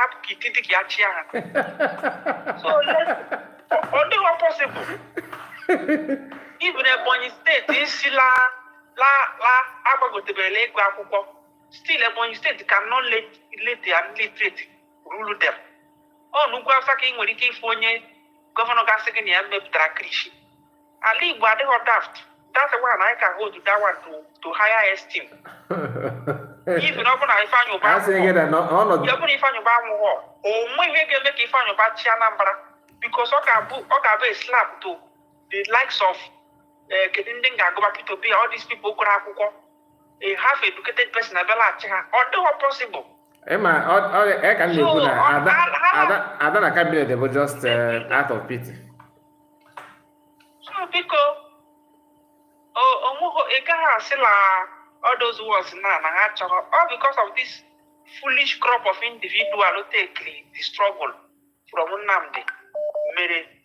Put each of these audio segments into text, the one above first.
hapụ ka ititi ka ya chịa ha. So ọ dịghị possible. Even Ebonyi State isi la agbagotebele ịgụ akwụkwọ, still Ebonyi State cannot let the illiterate rule them. Ọ n'ugwu Awụsa ka ị nwere ike ịfụ onye gọvanọ gasị gị na ya mepụtara krishi. Ala Igbo adịghị daft. That's why I can hold that one to higher esteem. Even if I find you back, because I slap to the likes of all these people could have a half educated person, or do what possible. Emma, I can do that. I don't cabinet, they were just out of pity. So, because all those words now, all because of this foolish crop of individuals who take the struggle from Nnamdi,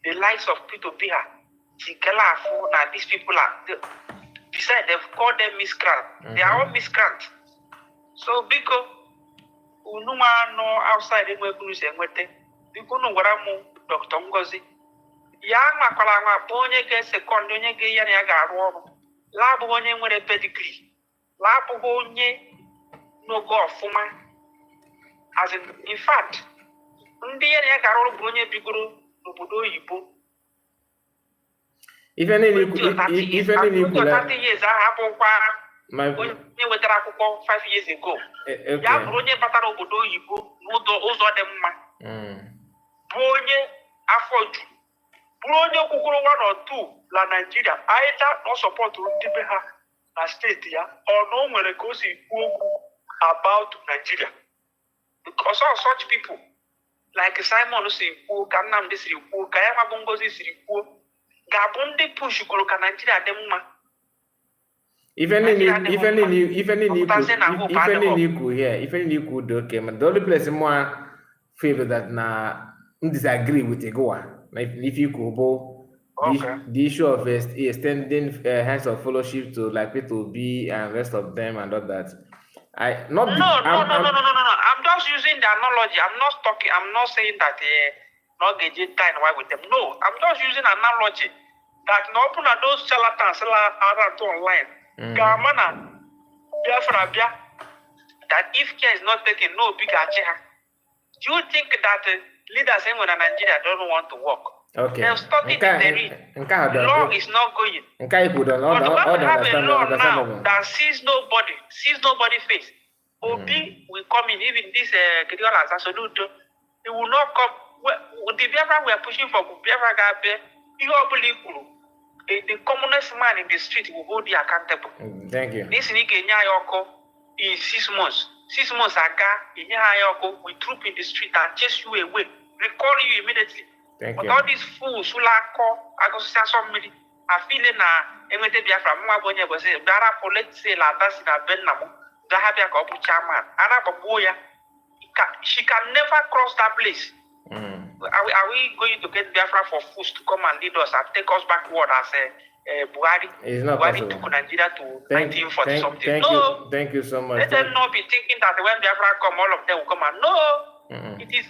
the lives of people here. These people are, besides they've called them miscreants. They are all miscreants. So because Unuma no outside in Webuzi and Wete, because no Waramu, Dr. Ngozi, Yama Kalama, Bonye gets a condonye Gayaga, Labonye with a pedigree, Labonye no go Fuma. As in fact, Ndiana Garo Bonye Biguru, Nobudo Yibo. If any 30 years, I have over 5 years ago. Ya Bronye Bataro Bodo Yibo, Mudo Ozo Demma. Bronye Afoju. Bronye Kukuro 1 or 2, La Nigeria, either not support to Tibeha, a state here, or no Melekosi about Nigeria. Because all such people, like Simon Sipu, Kanam Disipu, Kayama Bongozi Sipu, Gabundi push Nigeria Demma. If any could okay, but the only place more feel that na disagree with the Goa. Like if you could go the issue of extending hands of fellowship to like people B and rest of them and all that. No. I'm just using the analogy. I'm not saying that not getting time with them. No, I'm just using analogy that no open those charlatans are online. Gamana, that if care is not taken, no big achieve. Do you think that leaders in Nigeria don't want to work? Okay. They've studied the law is not going. But when we have a law now that sees nobody face, Obi will come in, even this Kediola Sasoduto, he will not come. The Biafra we are pushing for Biafra Gabe, the commonest man in the street will hold you accountable. Thank you. This Nike Nyayoko in 6 months. 6 months ago, in Nyayoko, we troop in the street and chase you away, recall you immediately. But all these fools who I go see somebody, I feel in a Biafra, Mwabonya was a Dara for let's say La Dasina Benamo, Dahabia Kobu Chairman, Arababoya. She can never cross that place. Are we going to get Biafra for fools to come and lead us and take us backward as Buhari? It's not Buhari possible. took Nigeria to 1940 something. No. Thank you so much. Let them not be thinking that when Biafra come, all of them will come and no. It is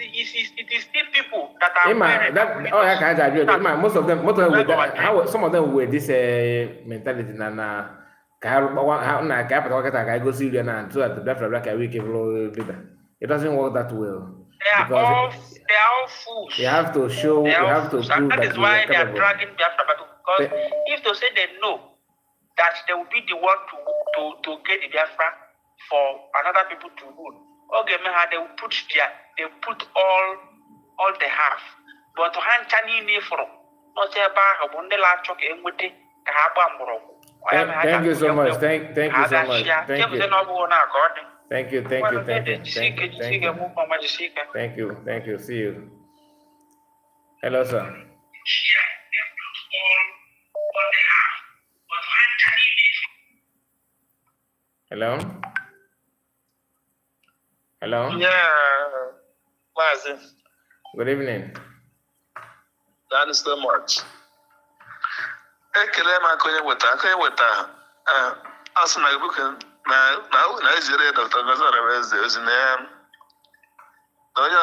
still people that are most of them some of them were this mentality na go see and so that the Biafra black week it doesn't work that well. They are all fools. You have to show, you have to prove and that is why they are capable. dragging Biafra back. Because if they say they know that they will be the one to get the Biafra for another people to rule, okay, they will put all they have. But to hand Chani for not thank you so much. Thank you so much. Thank you. Thank you. See you. Hello, sir. Hello. Yeah, Mazi. Good evening. That is so much. Ekele m aka onye weta asụ na ebuka na ejere Dr. Gazara Eze ozi na onye